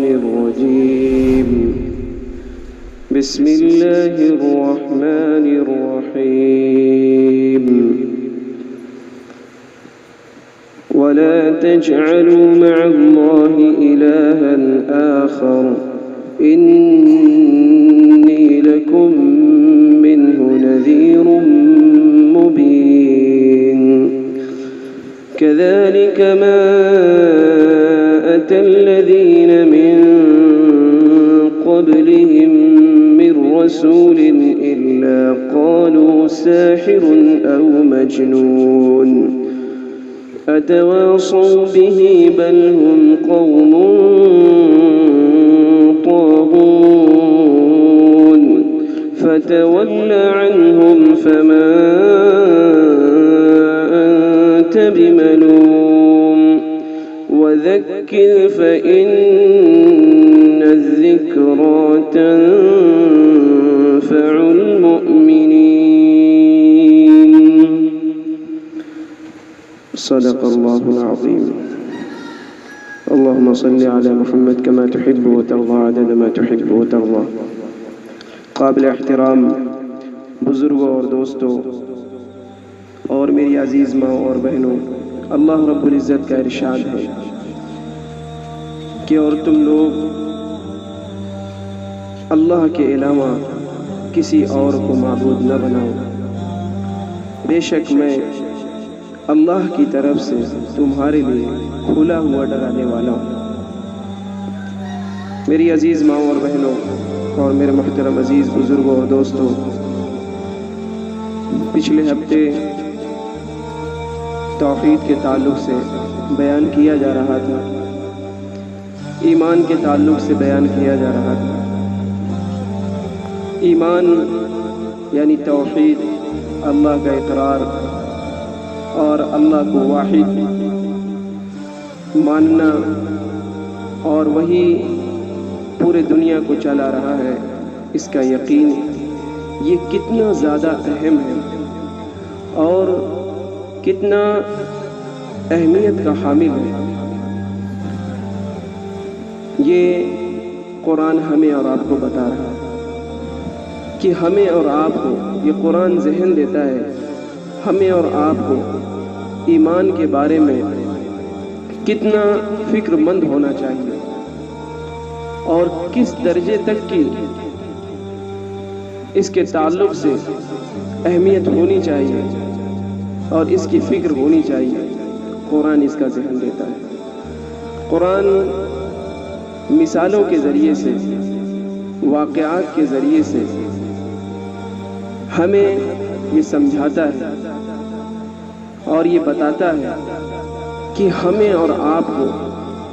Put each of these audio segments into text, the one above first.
الشيطان الرجيم بسم الله الرحمن الرحيم ولا تجعلوا مع الله إلها آخر إني لكم منه نذير مبين كذلك ما أتى الذين من قبلهم من رسول إلا قالوا ساحر أو مجنون أتواصوا به بل هم قوم طاغون فتول عنهم فما أنت بملوم وذكر فإن الذكرى تنفع المؤمنين صدق الله العظيم اللهم صل على محمد كما تحب وترضى عدد ما تحب وترضى قابل احترام بزرگوں اور دوستوں اور میری عزیز ماں اور بہنوں، اللہ رب العزت کا ارشاد ہے کہ اور تم لوگ اللہ کے علاوہ کسی اور کو معبود نہ بناؤ، بے شک میں اللہ کی طرف سے تمہارے لیے کھلا ہوا ڈرانے والا ہوں۔ میری عزیز ماں اور بہنوں اور میرے محترم عزیز بزرگوں اور دوستوں، پچھلے ہفتے توحید کے تعلق سے بیان کیا جا رہا تھا، ایمان کے تعلق سے بیان کیا جا رہا تھا۔ ایمان یعنی توحید، اللہ کا اقرار اور اللہ کو واحد ماننا، اور وہی پورے دنیا کو چلا رہا ہے، اس کا یقین یہ کتنا زیادہ اہم ہے اور کتنا اہمیت کا حامل ہے، یہ قرآن ہمیں اور آپ کو بتا رہا ہے کہ ہمیں اور آپ کو یہ قرآن ذہن دیتا ہے، ہمیں اور آپ کو ایمان کے بارے میں کتنا فکر مند ہونا چاہیے اور کس درجے تک کی اس کے تعلق سے اہمیت ہونی چاہیے اور اس کی فکر ہونی چاہیے۔ قرآن اس کا ذہن دیتا ہے۔ قرآن مثالوں کے ذریعے سے، واقعات کے ذریعے سے ہمیں یہ سمجھاتا ہے اور یہ بتاتا ہے کہ ہمیں اور آپ کو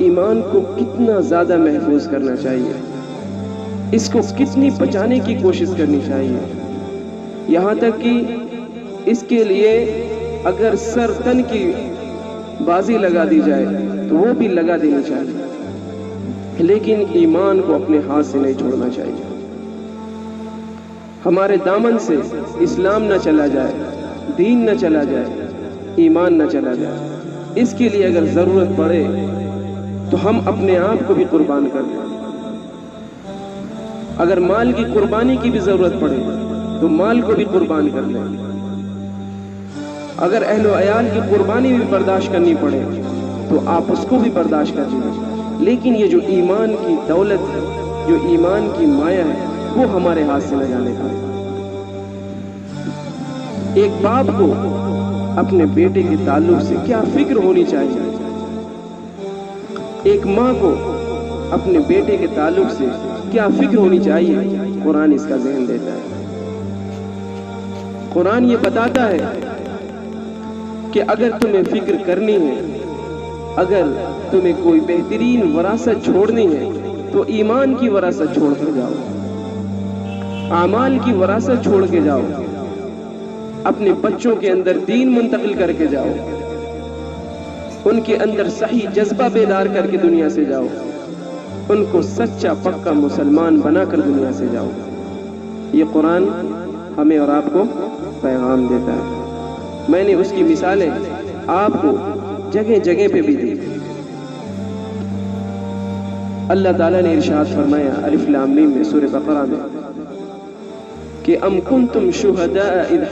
ایمان کو کتنا زیادہ محفوظ کرنا چاہیے، اس کو کتنی بچانے کی کوشش کرنی چاہیے، یہاں تک کہ اس کے لیے اگر سر تن کی بازی لگا دی جائے تو وہ بھی لگا دینی چاہیے، لیکن ایمان کو اپنے ہاتھ سے نہیں چھوڑنا چاہیے۔ ہمارے دامن سے اسلام نہ چلا جائے، دین نہ چلا جائے، ایمان نہ چلا جائے۔ اس کے لیے اگر ضرورت پڑے تو ہم اپنے آپ کو بھی قربان کر دیں، اگر مال کی قربانی کی بھی ضرورت پڑے تو مال کو بھی قربان کر دیں، اگر اہل و عیال کی قربانی بھی برداشت کرنی پڑے تو آپ اس کو بھی برداشت کر لیں، لیکن یہ جو ایمان کی دولت ہے، جو ایمان کی مایا ہے، وہ ہمارے ہاتھ سے نہ جانے پائے۔ ایک باپ کو اپنے بیٹے کے تعلق سے کیا فکر ہونی چاہیے، ایک ماں کو اپنے بیٹے کے تعلق سے کیا فکر ہونی چاہیے، قرآن اس کا ذہن دیتا ہے۔ قرآن یہ بتاتا ہے کہ اگر تمہیں فکر کرنی ہے، اگر تمہیں کوئی بہترین وراثت چھوڑنی ہے تو ایمان کی وراثت چھوڑ کر جاؤ، اعمال کی وراثت چھوڑ کے جاؤ، اپنے بچوں کے اندر دین منتقل کر کے جاؤ، ان کے اندر صحیح جذبہ بیدار کر کے دنیا سے جاؤ، ان کو سچا پکا مسلمان بنا کر دنیا سے جاؤ۔ یہ قرآن ہمیں اور آپ کو پیغام دیتا ہے۔ میں نے اس کی مثالیں آپ کو جگہ جگہ پہ بھی دی۔ اللہ تعالیٰ نے ارشاد فرمایا الف لام میم میں سورہ بقرہ میں کہ ام کنتم شہداء اذ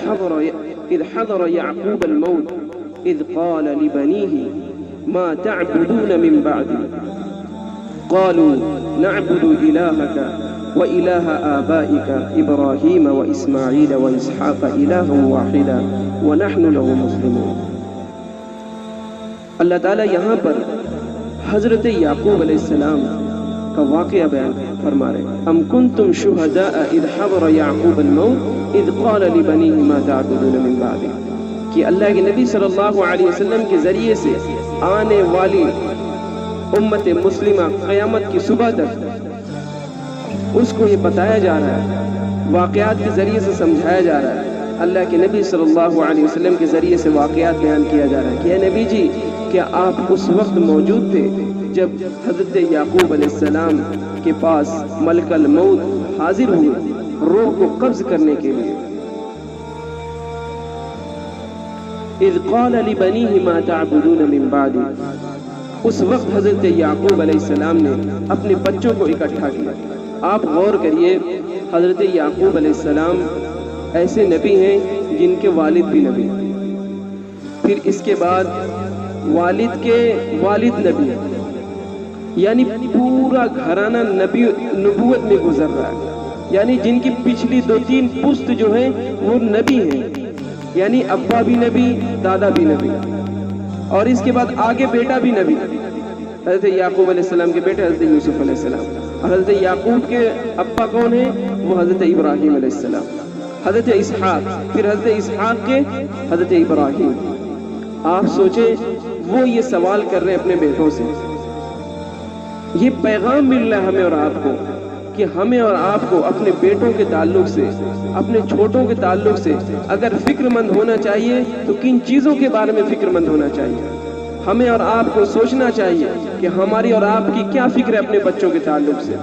حضر یعقوب الموت اذ قال لبنیہ ما تعبدون من بعدی قالوا نعبد الہک وإلہ آبائک ابراہیم واسماعیل واسحاق الہا واحدا ونحن له مسلمون۔ اللہ تعالیٰ یہاں پر حضرت یعقوب علیہ السلام کا واقعہ بیان فرما رہے ہیں۔ ام کنتم شہداء اذ حضر یعقوب الموت اذ قال لبنیہ ما تعبدون من بعدی، کہ اللہ کے نبی صلی اللہ علیہ وسلم کے ذریعے سے آنے والی امت مسلمہ قیامت کی صبح تک اس کو یہ بتایا جا رہا ہے، واقعات کے ذریعے سے سمجھایا جا رہا ہے، اللہ کے نبی صلی اللہ علیہ وسلم کے ذریعے سے واقعات بیان کیا جا رہا ہے کہ اے نبی جی کیا آپ اس وقت موجود تھے جب حضرت یعقوب علیہ السلام کے پاس ملک الموت حاضر ہوئے روح کو قبض کرنے کے لیے؟ اذ قال لبنیہ ما تعبدون من بعدی، اس وقت حضرت یعقوب علیہ السلام نے اپنے بچوں کو اکٹھا کیا۔ آپ غور کریے، حضرت یعقوب علیہ السلام ایسے نبی ہیں جن کے والد بھی نبی، پھر اس کے بعد والد کے والد نبی، یعنی پورا گھرانہ نبوت میں گزر رہا ہے، یعنی جن کی پچھلی 2-3 پشت جو ہیں وہ نبی ہیں، یعنی ابا بھی نبی، دادا بھی نبی، اور اس کے بعد آگے بیٹا بھی نبی، حضرت یعقوب علیہ السلام کے بیٹے حضرت یوسف علیہ السلام، اور حضرت یعقوب کے ابا کون ہیں؟ وہ حضرت ابراہیم علیہ السلام، حضرت اسحاق، پھر حضرت اسحاق کے حضرت ابراہیم۔ آپ سوچیں وہ یہ سوال کر رہے ہیں اپنے بیٹوں سے، یہ پیغام مل رہا ہے ہمیں اور آپ کو کہ ہمیں اور آپ کو اپنے بیٹوں کے تعلق سے، اپنے چھوٹوں کے تعلق سے اگر فکر مند ہونا چاہیے تو کن چیزوں کے بارے میں فکر مند ہونا چاہیے؟ ہمیں اور آپ کو سوچنا چاہیے کہ ہماری اور آپ کی کیا فکر ہے اپنے بچوں کے تعلق سے،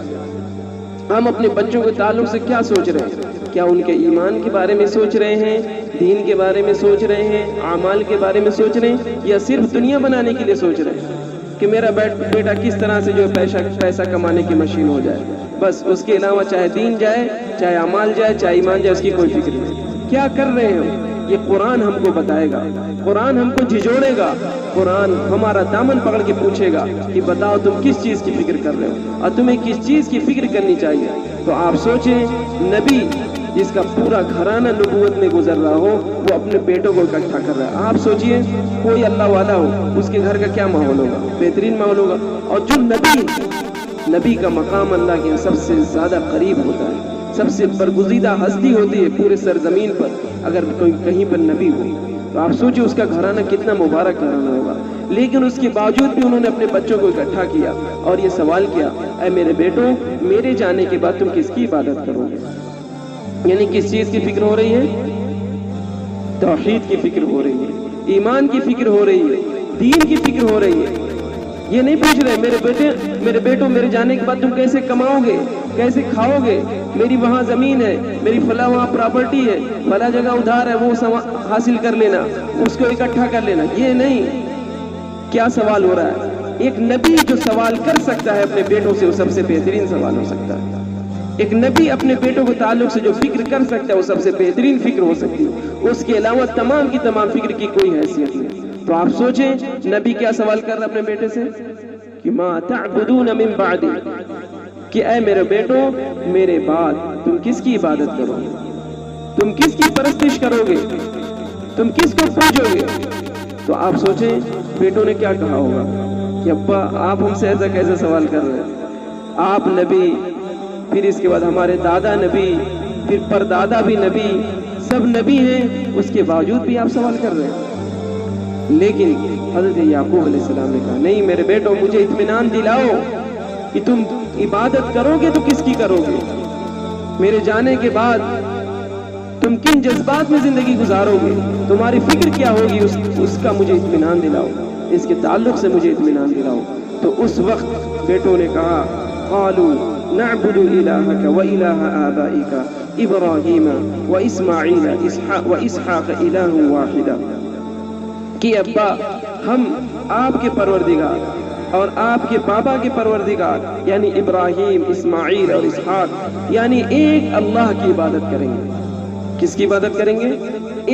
ہم اپنے بچوں کے تعلق سے کیا سوچ رہے ہیں؟ کیا ان کے ایمان کے بارے میں سوچ رہے ہیں، دین کے بارے میں سوچ رہے ہیں، اعمال کے بارے میں سوچ رہے ہیں، یا صرف دنیا بنانے کے لیے سوچ رہے ہیں کہ میرا بیٹا کس طرح سے جو پیسہ کمانے کی مشین ہو جائے، بس اس کے علاوہ چاہے دین جائے، چاہے اعمال جائے، چاہے ایمان جائے، اس کی کوئی فکر نہیں؟ کیا کر رہے ہیں ہم؟ یہ قرآن ہم کو بتائے گا، قرآن ہم کو جھجوڑے گا، قرآن ہمارا دامن پکڑ کے پوچھے گا کہ بتاؤ تم کس چیز کی فکر کر رہے ہو اور تمہیں کس چیز کی فکر کرنی چاہیے۔ تو آپ سوچیں، نبی جس کا پورا گھرانہ نبوت میں گزر رہا ہو وہ اپنے بیٹوں کو اکٹھا کر رہا ہے۔ آپ سوچئے کوئی اللہ والا ہو، اس کے گھر کا کیا ماحول ہوگا؟ بہترین ماحول ہوگا۔ اور جو نبی کا مقام اللہ کے سب سے زیادہ قریب ہوتا ہے، سب سے برگزیدہ ہستی ہوتی ہے پورے سرزمین پر اگر کوئی کہیں پر نبی ہو، تو آپ سوچیں اس کا گھرانہ کتنا مبارک گھرانہ ہوگا۔ لیکن اس کے باوجود بھی انہوں نے اپنے بچوں کو اکٹھا کیا اور یہ سوال کیا، اے میرے بیٹوں، میرے جانے کے بعد تم کس کی عبادت کرو گے؟ یعنی کس چیز کی فکر ہو رہی ہے؟ توحید کی فکر ہو رہی ہے، ایمان کی فکر ہو رہی ہے، دین کی فکر ہو رہی ہے۔ یہ نہیں پوچھ رہے میرے بیٹوں میرے جانے کے بعد تم کیسے کماؤ گے، کیسے کھاؤ گے، میری وہاں زمین ہے، میری فلاں وہاں پراپرٹی ہے، فلاں جگہ ادھار ہے، وہ حاصل کر لینا، اس کو اکٹھا کر لینا، یہ نہیں۔ کیا سوال ہو رہا ہے؟ ایک نبی جو سوال کر سکتا ہے اپنے بیٹوں سے وہ سب سے بہترین سوال ہو سکتا ہے۔ ایک نبی اپنے بیٹوں کے تعلق سے جو فکر کر سکتا ہے وہ سب سے بہترین فکر ہو سکتی ہے، اس کے علاوہ تمام کی تمام فکر کی کوئی حیثیت نہیں۔ تو آپ سوچیں نبی کیا سوال کر رہا ہے اپنے بیٹے سے کہ ما تعبدون من بعدی، کہ اے میرے بیٹوں میرے بعد تم کس کی عبادت کرو گے، تم کس کی پرستش کرو گے، تم کس کو پوجو گے؟ تو آپ سوچیں بیٹوں نے کیا کہا ہوگا کہ ابا آپ ہم سے ایسا کیسے سوال کر رہے ہیں؟ آپ نبی، پھر اس کے بعد ہمارے دادا نبی، پھر پردادا بھی نبی، سب نبی ہیں، اس کے باوجود بھی آپ سوال کر رہے ہیں۔ لیکن حضرت یعقوب علیہ السلام نے کہا نہیں میرے بیٹوں مجھے اطمینان دلاؤ کہ تم عبادت کرو گے تو کس کی کرو گے، میرے جانے کے بعد تم کن جذبات میں زندگی گزارو گے، تمہاری فکر کیا ہوگی، اس کا مجھے اطمینان دلاؤ، اس کے تعلق سے مجھے اطمینان دلاؤ۔ تو اس وقت بیٹوں نے کہا قالوا نعبد الہک و الہ آبائک ابراہیم و اسماعیل و اسحاق الہ واحدا، کہ ابا ہم آپ کے پروردگار اور آپ کے بابا کے پروردگار یعنی ابراہیم، اسماعیل اور اسحاق یعنی ایک اللہ کی عبادت کریں گے۔ کس کی عبادت کریں گے؟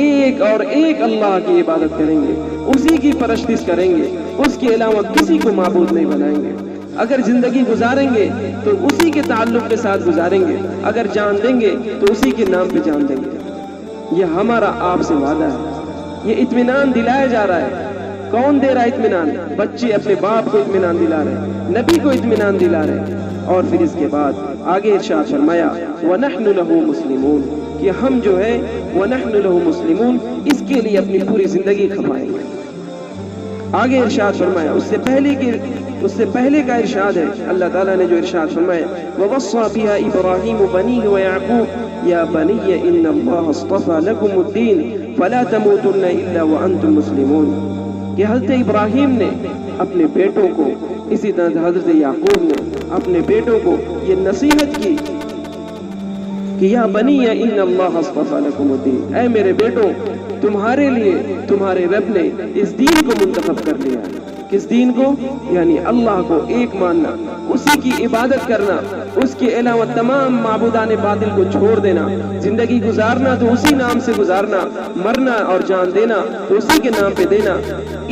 ایک اور ایک اللہ کی عبادت کریں گے، اسی کی پرستش کریں گے، اس کے علاوہ کسی کو معبود نہیں بنائیں گے۔ اگر زندگی گزاریں گے تو اسی کے تعلق کے ساتھ گزاریں گے، اگر جان دیں گے تو اسی کے نام پہ جان دیں گے۔ یہ ہمارا آپ سے وعدہ ہے، یہ اطمینان دلایا جا رہا ہے۔ کون دے رہا ہے اطمینان؟ بچے اپنے باپ کو اطمینان دلا رہے ہیں، نبی کو اطمینان دلا رہے ہیں۔ اور پھر اس کے بعد آگے ارشاد فرمایا وَنَحْنُ لَهُ مُسْلِمُونَ، کہ ہم جو ہے وَنَحْنُ لَهُ مُسْلِمُونَ اس کے لیے اپنی پوری زندگی کھپائیں گے۔ آگے ارشاد فرمایا اس سے پہلے کا ارشاد ہے، اللہ تعالیٰ نے جو ارشاد فرمایا وَوَصَّى بِهَا إِبْرَاهِيمُ بَنِيهِ وَيَعْقُوبُ يَا بَنِيَّ إِنَّ اللَّهَ اصْطَفَى لَكُمُ الدِّينَ فَلَا تَمُوتُنَّ إِلَّا وَأَنْتُمْ مُسْلِمُونَ، کہ حضرت ابراہیم نے اپنے بیٹوں کو، اسی طرح حضرت یعقوب نے اپنے بیٹوں کو یہ نصیحت کی کہ یا بنی ان اللہ اصطفى لکم الدین، اے میرے بیٹوں تمہارے لیے تمہارے رب نے اس دین کو منتخب کر لیا۔ کس دین کو؟ یعنی اللہ کو ایک ماننا، اسی کی عبادت کرنا، اس کے علاوہ تمام معبودان باطل کو چھوڑ دینا، زندگی گزارنا تو اسی نام سے گزارنا، مرنا اور جان دینا تو اسی کے نام پہ دینا۔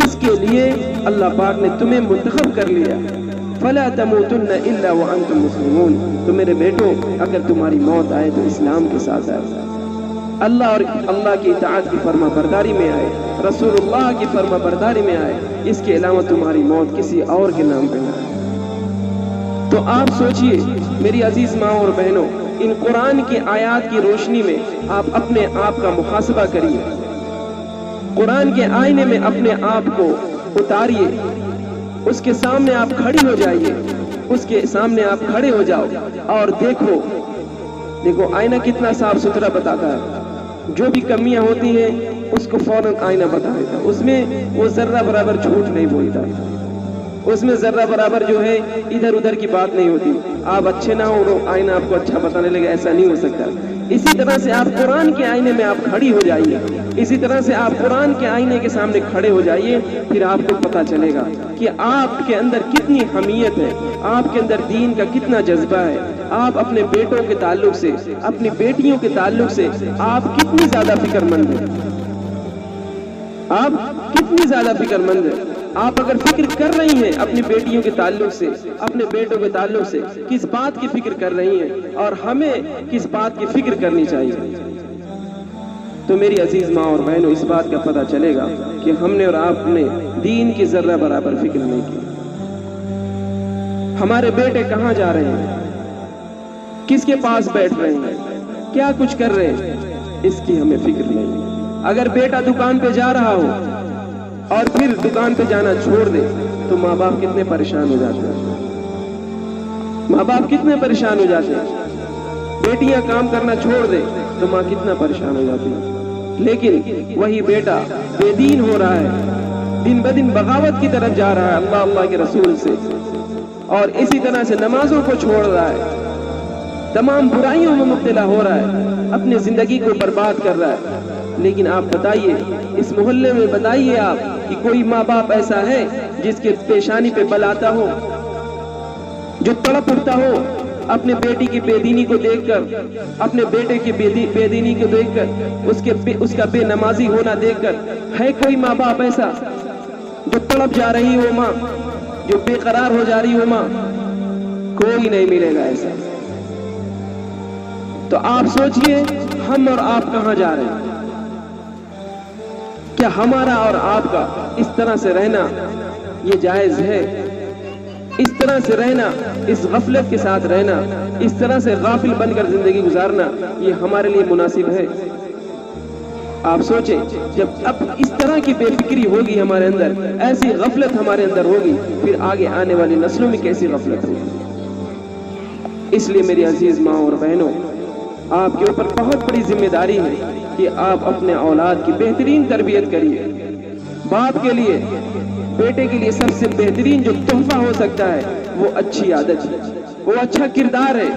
اس کے لیے اللہ پاک نے تمہیں منتخب کر لیا۔ فَلَا تَمُوتُنَّ إِلَّا وَأَنْتُمْ مُسْلِمُونَ، تو میرے بیٹو اگر تمہاری موت آئے تو اسلام کے ساتھ آئے، اللہ اور اللہ کی اطاعت کی فرما برداری میں آئے، رسول اللہ کی فرما برداری میں آئے، اس کے علاوہ تمہاری موت کسی اور کے نام پہ نہ آئے۔ تو آپ سوچئے میری عزیز ماں اور بہنوں، ان قرآن کی آیات کی روشنی میں آپ اپنے آپ کا محاسبہ کریے، قرآن کے آئینے میں اپنے آپ کو اتاریے، اس کے سامنے آپ کھڑی ہو جائیے، اس کے سامنے آپ کھڑے ہو جاؤ اور دیکھو آئینہ کتنا صاف ستھرا بتاتا ہے، جو بھی کمیاں ہوتی ہیں اس کو فوراً آئینہ بتا دیتا، اس میں وہ ذرہ برابر جھوٹ نہیں بولتا، اس میں ذرہ برابر جو ہے ادھر ادھر کی بات نہیں ہوتی۔ آپ اچھے نہ ہو آئینہ آپ کو اچھا بتانے لگے، ایسا نہیں ہو سکتا۔ اسی طرح سے آپ قرآن کے آئینے میں آپ کھڑی ہو جائیے، اسی طرح سے آپ قرآن کے آئینے کے سامنے کھڑے ہو جائیے، پھر آپ کو پتہ چلے گا کہ آپ کے اندر کتنی حمیت ہے، آپ کے اندر دین کا کتنا جذبہ ہے، آپ اپنے بیٹوں کے تعلق سے، اپنی بیٹیوں کے تعلق سے آپ کتنی زیادہ فکر مند ہیں، آپ کتنی زیادہ فکر مند ہیں۔ آپ اگر فکر کر رہی ہیں اپنی بیٹیوں کے تعلق سے، اپنے بیٹوں کے تعلق سے، کس بات کی فکر کر رہی ہیں اور ہمیں کس بات کی فکر کرنی چاہیے، تو میری عزیز ماں اور بہنوں اس بات کا پتہ چلے گا کہ ہم نے اور آپ نے دین کی ذرہ برابر فکر نہیں کی۔ ہمارے بیٹے کہاں جا رہے ہیں، کس کے پاس بیٹھ رہے ہیں، کیا کچھ کر رہے ہیں، اس کی ہمیں فکر نہیں۔ اگر بیٹا دکان پہ جا رہا ہو اور پھر دکان پہ جانا چھوڑ دے تو ماں باپ کتنے پریشان ہو جاتے ہیں، ماں باپ کتنے پریشان ہو جاتے ہیں۔ بیٹیاں کام کرنا چھوڑ دے تو ماں کتنا پریشان ہو جاتی ہے۔ لیکن وہی بیٹا بے دین ہو رہا ہے، دن بدن بغاوت کی طرف جا رہا ہے اللہ کے رسول سے، اور اسی طرح سے نمازوں کو چھوڑ رہا ہے، تمام برائیوں میں مبتلا ہو رہا ہے، اپنی زندگی کو برباد کر رہا ہے۔ لیکن آپ بتائیے، اس محلے میں بتائیے آپ کہ کوئی ماں باپ ایسا ہے جس کے پیشانی پہ بل آتا ہو، جو تڑپ اٹھتا ہو اپنے بیٹی کی بے دینی کو دیکھ کر، اپنے بیٹے کی بے دینی کو دیکھ کر، اس کا بے نمازی ہونا دیکھ کر؟ ہے کوئی ماں باپ ایسا جو تڑپ جا رہی ہو ماں، جو بے قرار ہو جا رہی ہو ماں؟ کوئی نہیں ملے گا ایسا۔ تو آپ سوچئے ہم اور آپ کہاں جا رہے ہیں؟ کیا ہمارا اور آپ کا اس طرح سے رہنا یہ جائز ہے؟ اس طرح سے رہنا، اس غفلت کے ساتھ رہنا، اس طرح سے غافل بن کر زندگی گزارنا، یہ ہمارے لیے مناسب ہے؟ آپ سوچیں، جب اب اس طرح کی بے فکری ہوگی ہمارے اندر، ایسی غفلت ہمارے اندر ہوگی، پھر آگے آنے والی نسلوں میں کیسی غفلت ہوگی۔ اس لیے میری عزیز ماں اور بہنوں، آپ کے اوپر بہت بڑی ذمہ داری ہے کہ آپ اپنے اولاد کی بہترین تربیت کریے۔ باپ کے لیے، بیٹے کے لیے سب سے بہترین جو تحفہ ہو سکتا ہے وہ اچھی عادت ہے، وہ اچھا کردار ہے۔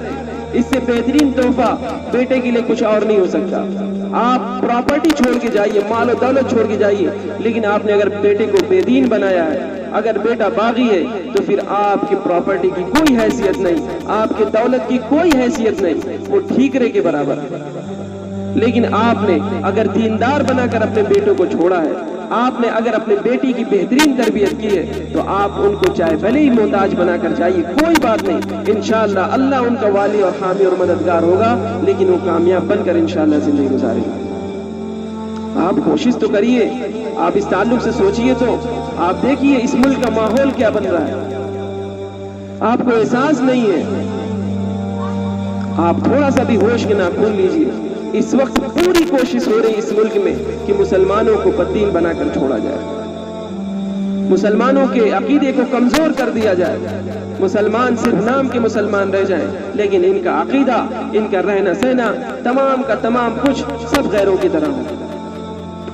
اس سے بہترین تحفہ بیٹے کے لیے کچھ اور نہیں ہو سکتا۔ آپ پراپرٹی چھوڑ کے جائیے، مال و دولت چھوڑ کے جائیے، لیکن آپ نے اگر بیٹے کو بے دین بنایا ہے، اگر بیٹا باغی ہے تو پھر آپ کی پراپرٹی کی کوئی حیثیت نہیں، آپ کی دولت کی کوئی حیثیت نہیں، وہ ٹھیکرے کے برابر ہے۔ لیکن آپ نے اگر دیندار بنا کر اپنے بیٹوں کو چھوڑا ہے، آپ نے اگر اپنے بیٹی کی بہترین تربیت کی ہے، تو آپ ان کو چاہے بھلے ہی محتاج بنا کر جائیے، کوئی بات نہیں، انشاءاللہ اللہ ان کا والی اور حامی اور مددگار ہوگا، لیکن وہ کامیاب بن کر انشاءاللہ زندگی گزارے گا۔ آپ کوشش تو کریے، آپ اس تعلق سے سوچئے، تو آپ دیکھیے اس ملک کا ماحول کیا بن رہا ہے، آپ کو احساس نہیں ہے۔ آپ تھوڑا سا بھی ہوش کے ناخن لیجئے، اس وقت پوری کوشش ہو رہی اس ملک میں کہ مسلمانوں کو بددین بنا کر چھوڑا جائے، مسلمانوں کے عقیدے کو کمزور کر دیا جائے، مسلمان صرف نام کے مسلمان رہ جائیں، لیکن ان کا عقیدہ، ان کا رہنا سہنا، تمام کا تمام کچھ سب غیروں کی طرح ہو۔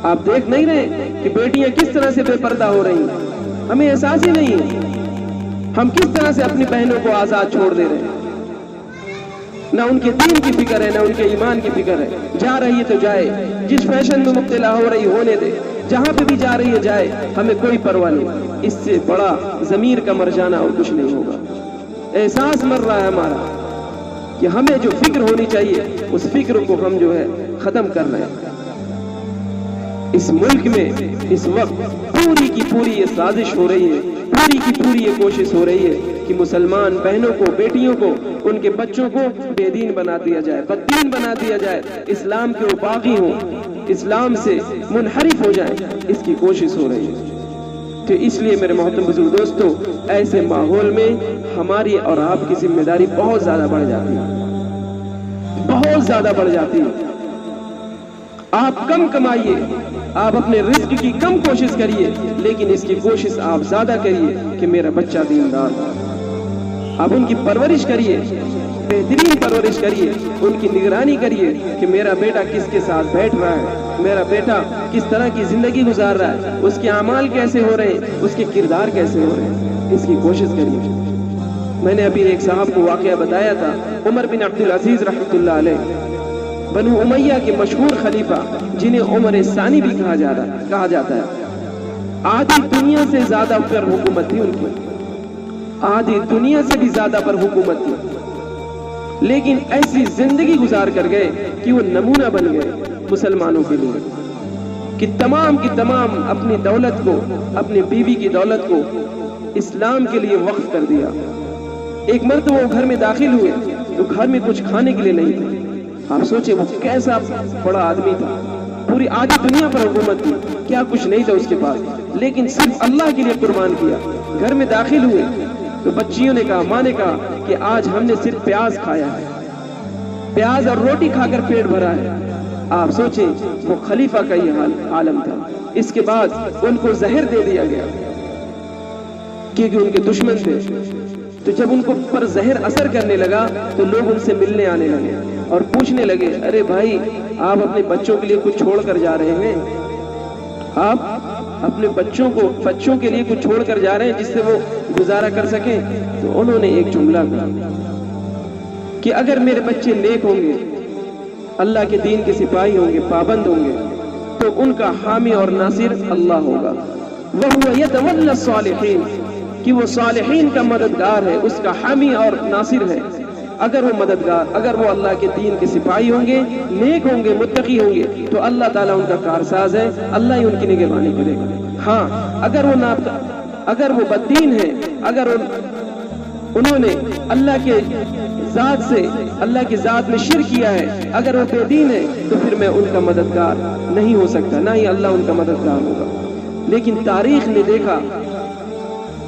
آپ دیکھ نہیں رہے کہ بیٹیاں کس طرح سے بے پردہ ہو رہی ہیں؟ ہمیں احساس ہی نہیں ہے، ہم کس طرح سے اپنی بہنوں کو آزاد چھوڑ دے رہے ہیں، نہ ان کے دین کی فکر ہے، نہ ان کے ایمان کی فکر ہے۔ جا رہی ہے تو جائے، جس فیشن میں مبتلا ہو رہی ہونے دے، جہاں پہ بھی جا رہی ہے جائے، ہمیں کوئی پرواہ نہیں۔ اس سے بڑا ضمیر کا مر جانا اور کچھ نہیں ہوگا۔ احساس مر رہا ہے ہمارا کہ ہمیں جو فکر ہونی چاہیے اس فکر کو ہم جو ہے ختم کر رہے ہیں۔ اس ملک میں اس وقت پوری کی پوری یہ سازش ہو رہی ہے، پوری کی پوری یہ کوشش ہو رہی ہے کہ مسلمان بہنوں کو، بیٹیوں کو، ان کے بچوں کو بے دین بنا دیا جائے، بددین بنا دیا جائے، اسلام کے وہ باغی ہوں، اسلام سے منحرف ہو جائیں، اس کی کوشش ہو رہی ہے۔ تو اس لیے میرے محترم بزرگ دوستو، ایسے ماحول میں ہماری اور آپ کی ذمہ داری بہت زیادہ بڑھ جاتی ہے، بہت زیادہ بڑھ جاتی ہے۔ آپ کم کمائیے، آپ اپنے رزق کی کم کوشش کریے، لیکن اس کی کوشش آپ زیادہ کریے کہ میرا بچہ دیندار ہو۔ آپ ان کی پرورش کریے، بہترین پرورش کریے، ان کی نگرانی کریے کہ میرا بیٹا کس کے ساتھ بیٹھ رہا ہے، میرا بیٹا کس طرح کی زندگی گزار رہا ہے، اس کے اعمال کیسے ہو رہے ہیں، اس کے کردار کیسے ہو رہے ہیں، اس کی کوشش کریے۔ میں نے ابھی ایک صاحب کو واقعہ بتایا تھا، عمر بن عبد العزیز رحمۃ اللہ علیہ، بنو امیہ کے مشہور خلیفہ، جنہیں عمر ثانی بھی کہا جاتا ہے۔ آدھی دنیا سے زیادہ پر حکومت تھی ان کی، آدھی دنیا سے بھی زیادہ پر حکومت تھی، لیکن ایسی زندگی گزار کر گئے کہ وہ نمونہ بن گئے مسلمانوں کے لیے، کہ تمام کی تمام اپنی دولت کو، اپنی بیوی کی دولت کو اسلام کے لیے وقف کر دیا۔ ایک مرتبہ وہ گھر میں داخل ہوئے تو گھر میں کچھ کھانے کے لیے نہیں تھے۔ آپ سوچیں وہ کیسا بڑا آدمی تھا، پوری آدھی دنیا پر حکومت تھی، کیا کچھ نہیں تھا اس کے پاس، لیکن صرف اللہ کے لیے قربان کیا۔ گھر میں داخل ہوئے تو بچیوں نے کہا، ماں نے کہا کہ آج ہم نے صرف پیاز کھایا ہے، پیاز اور روٹی کھا کر پیٹ بھرا ہے۔ آپ سوچیں وہ خلیفہ کا یہ عالم تھا۔ اس کے بعد ان کو زہر دے دیا گیا کیونکہ ان کے دشمن تھے، تو جب ان کو پر زہر اثر کرنے لگا تو لوگ ان سے ملنے آنے لگے اور پوچھنے لگے، ارے بھائی آپ اپنے بچوں کے لیے کچھ چھوڑ کر جا رہے ہیں، آپ اپنے بچوں کے لیے کچھ چھوڑ کر جا رہے ہیں جس سے وہ گزارا کر سکیں؟ تو انہوں نے ایک جملہ کہا کہ اگر میرے بچے نیک ہوں گے، اللہ کے دین کے سپاہی ہوں گے، پابند ہوں گے، تو ان کا حامی اور ناصر اللہ ہوگا، وَهُوَ يَتَوَلَّى الصَّالِحِينَ، کہ وہ صالحین کا مددگار ہے، اس کا حامی اور ناصر ہے۔ اگر وہ مددگار، اگر وہ اللہ کے دین کے سپاہی ہوں گے، نیک ہوں گے، متقی ہوں گے، تو اللہ تعالیٰ ان کا کارساز ہے، اللہ ہی ان کی نگہبانی کرے گا۔ ہاں اگر وہ بددین ہیں، اگر انہوں نے اللہ کے ذات میں شرک کیا ہے، اگر وہ بے دین ہے، تو پھر میں ان کا مددگار نہیں ہو سکتا، نہ ہی اللہ ان کا مددگار ہوگا۔ لیکن تاریخ نے دیکھا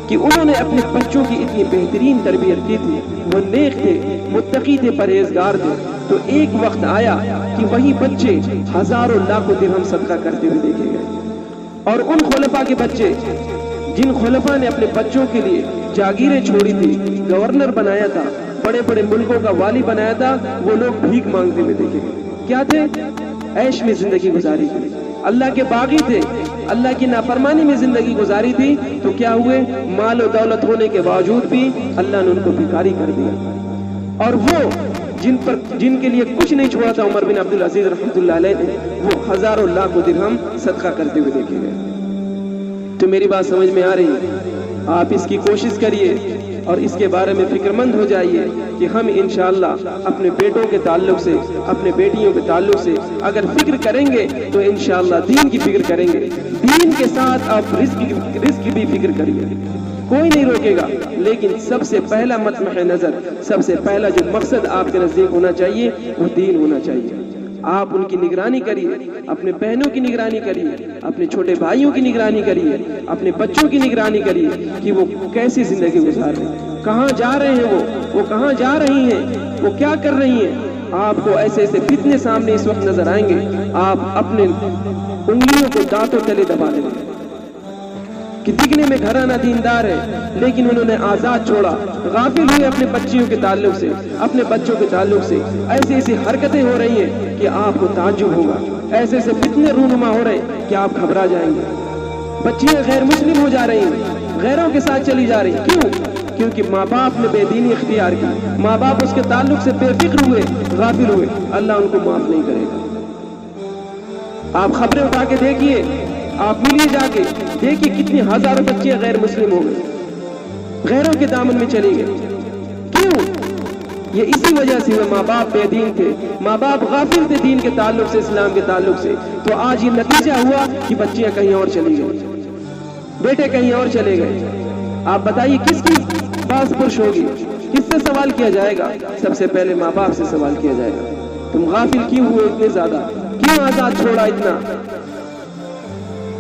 کہ انہوں نے اپنے بچوں کی اتنی بہترین تربیت کی تھی، وہ نیک تھے، متقی تھے، پرہیزگار تھے، تو ایک وقت آیا کہ وہی بچے ہزاروں لاکھوں درہم صدقہ کرتے ہوئے دیکھے گئے، اور ان خلفاء کے بچے جن خلفاء نے اپنے بچوں کے لیے جاگیریں چھوڑی تھی، گورنر بنایا تھا، بڑے بڑے ملکوں کا والی بنایا تھا، وہ لوگ بھیک مانگتے ہوئے دیکھے گئے۔ کیا تھے؟ عیش میں زندگی گزاری تھی، اللہ کے باغی تھے، اللہ کی نافرمانی میں زندگی گزاری تھی، تو کیا ہوئے؟ مال و دولت ہونے کے باوجود بھی اللہ نے ان کو بھکاری کر دیا۔ اور وہ جن کے لیے کچھ نہیں چھوڑا تھا عمر بن عبد العزیز رحمۃ اللہ علیہ نے، وہ ہزاروں لاکھوں درہم صدقہ کرتے ہوئے دیکھے گئے۔ تو میری بات سمجھ میں آ رہی ہے؟ آپ اس کی کوشش کریے اور اس کے بارے میں فکر مند ہو جائیے کہ ہم انشاءاللہ اپنے بیٹوں کے تعلق سے، اپنے بیٹیوں کے تعلق سے اگر فکر کریں گے تو انشاءاللہ دین کی فکر کریں گے، دین کے ساتھ آپ رزق کی بھی فکر کریے، کوئی نہیں روکے گا، لیکن سب سے پہلا مطمع نظر، سب سے پہلا جو مقصد آپ کے نزدیک ہونا چاہیے وہ دین ہونا چاہیے۔ آپ ان کی نگرانی کریے، اپنے بہنوں کی نگرانی کریے، اپنے چھوٹے بھائیوں کی نگرانی کریے، اپنے بچوں کی نگرانی کریے کہ وہ کیسی زندگی گزار رہے ہیں، کہاں جا رہے ہیں، وہ کہاں جا رہی ہیں، وہ کیا کر رہی ہیں۔ آپ کو ایسے ایسے فتنے سامنے اس وقت نظر آئیں گے، آپ اپنے انگلیوں کو دانتوں تلے دبا لیں گے کہ دکھنے میں گھرانہ دیندار ہے، لیکن انہوں نے آزاد چھوڑا، غافل ہوئے اپنے بچیوں کے تعلق سے، اپنے بچوں کے تعلق سے۔ ایسی ایسی حرکتیں ہو رہی ہیں کہ آپ کو تعجب ہوگا، ایسے ایسے فتنے رونما ہو رہے ہیں کہ آپ گھبرا جائیں گے۔ بچیاں غیر مسلم ہو جا رہی ہیں، غیروں کے ساتھ چلی جا رہی ہیں، کیوں؟ کیونکہ ماں باپ نے بے دینی اختیار کی، ماں باپ اس کے تعلق سے بے فکر ہوئے، غافل ہوئے، اللہ ان کو معاف نہیں کرے گا۔ آپ خبریں اٹھا کے دیکھیے، آپ ملیے جا کے دیکھیے کتنی ہزاروں بچے غیر مسلم ہو گئے، غیروں کے دامن میں چلی گئے، کیوں؟ یہ اسی وجہ سے وہ ماں باپ بے دین تھے، ماں باپ غافل تھے دین کے تعلق سے، اسلام کے تعلق سے، تو آج یہ نتیجہ ہوا کہ بچیاں کہیں اور چلی گئی، بیٹے کہیں اور چلے گئے۔ آپ بتائیے کس کی باز پرش ہوگی، کس سے سوال کیا جائے گا؟ سب سے پہلے ماں باپ سے سوال کیا جائے گا، تم غافل کیوں ہوئے اتنے زیادہ، کیوں آزاد چھوڑا اتنا،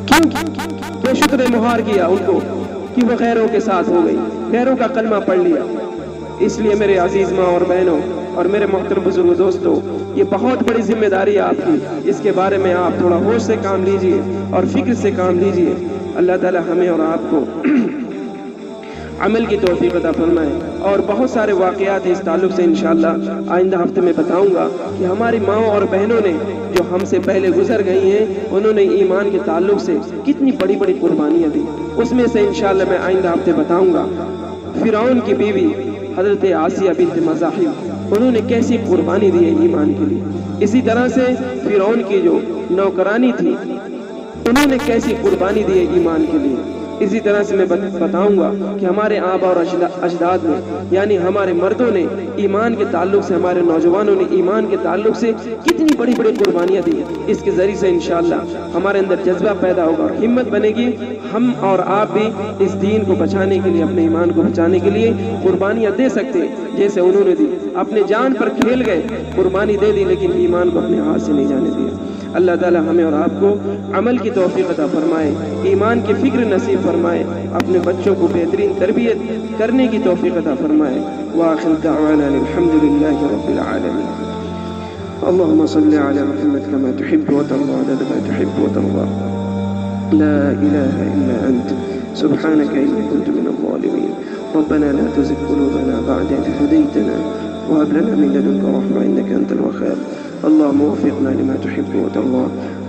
کیوں شکر مہار کیا ان کو کہ وہ غیروں کے ساتھ ہو گئی، غیروں کا کلمہ پڑھ لیا۔ اس لیے میرے عزیز ماں اور بہنوں اور میرے محترم بزرگ دوستوں، یہ بہت بڑی ذمہ داری ہے آپ کی، اس کے بارے میں آپ تھوڑا ہوش سے کام لیجئے اور فکر سے کام لیجئے۔ اللہ تعالی ہمیں اور آپ کو عمل کی توفیق عطا فرمائے۔ اور بہت سارے واقعات ہیں اس تعلق سے انشاءاللہ آئندہ ہفتے میں بتاؤں گا کہ ہماری ماں اور بہنوں نے جو ہم سے پہلے گزر گئی ہیں، انہوں نے ایمان کے تعلق سے کتنی بڑی بڑی قربانیاں دی، اس میں سے انشاءاللہ میں آئندہ ہفتے بتاؤں گا۔ فرعون کی بیوی حضرت آسیہ بنت مزاحم، انہوں نے کیسی قربانی دی ہے ایمان کے لیے۔ اسی طرح سے فرعون کی جو نوکرانی تھی، انہوں نے کیسی قربانی دی ہے ایمان کے لیے۔ اسی طرح سے میں بتاؤں گا کہ ہمارے آبا اور اجداد نے، یعنی ہمارے مردوں نے ایمان کے تعلق سے، ہمارے نوجوانوں نے ایمان کے تعلق سے کتنی بڑی بڑی قربانیاں دی۔ اس کے ذریعے سے انشاءاللہ ہمارے اندر جذبہ پیدا ہوگا اور ہمت بنے گی، ہم اور آپ بھی اس دین کو بچانے کے لیے، اپنے ایمان کو بچانے کے لیے قربانیاں دے سکتے ہیں جیسے انہوں نے دی۔ اپنے جان پر کھیل گئے، قربانی دے دی، لیکن ایمان کو اپنے ہاتھ سے نہیں جانے دیا۔ اللہ تعالی ہمیں اور آپ کو عمل کی توفیق عطا فرمائے، ایمان کی فکر نصیب فرمائے، اپنے بچوں کو بہترین تربیت کرنے کی توفیق عطا فرمائے۔ وآخر دعوانا الحمدللہ رب العالمین۔ اللهم صل على محمد كما تحب وترضى عدد ما تحب وترضى، لا إله إلا أنت سبحانك إني كنت من الظالمين، ربنا لا تزغ قلوبنا بعد إذ هديتنا وهب لنا من لدنك رحمة إنك أنت الوهاب، اللهم وفقنا لما تحب وترضى،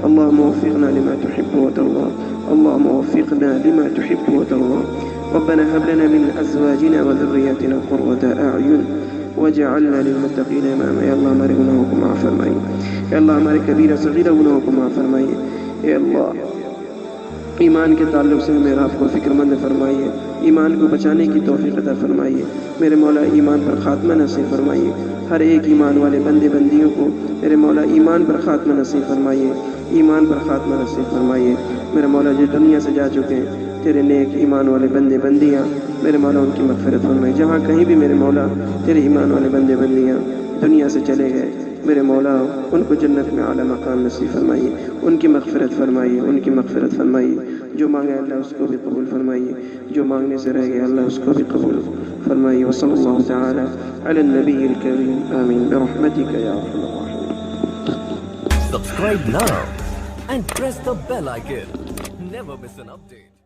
اللهم وفقنا لما تحب وترضى، اللهم وفقنا لما تحب وترضى، ربنا هب لنا من أزواجنا وذرياتنا قرة أعين وجعلنا للمتقین اماما۔ اے اللہ ہمارے گناہوں کو معاف فرمائیے، اے اللہ ہمارے کبیرہ صغیرہ گناہوں کو معاف فرمائیے، اے اللہ ایمان کے تعلق سے ہمیں آپ کو فکر مند فرمائیے، ایمان کو بچانے کی توفیق عطا فرمائیے، میرے مولا ایمان پر خاتمہ نصیب فرمائیے، ہر ایک ایمان والے بندے بندیوں کو میرے مولا ایمان پر خاتمہ نصیب فرمائیے، ایمان پر خاتمہ نصیب فرمائیے۔ میرے مولا جو دنیا سے جا چکے ہیں تیرے نیک ایمان والے بندے بندیاں، میرے مولا ان کی مغفرت فرمائے۔ جہاں کہیں بھی میرے مولا تیرے ایمان والے بندے بندیاں دنیا سے چلے گئے، میرے مولا ان کو جنت میں اعلیٰ مقام نصیب فرمائیے، ان کی مغفرت فرمائیے، ان کی مغفرت فرمائیے۔ جو مانگے اللہ اس کو بھی قبول فرمائیے، جو مانگنے سے رہ گئے اللہ اس کو بھی قبول فرمائیے۔ وصلی اللہ تعالی علی النبی الکریم، آمین برحمتک یا ارحم الراحمین۔ Subscribe now and press the bell icon. Never miss an update.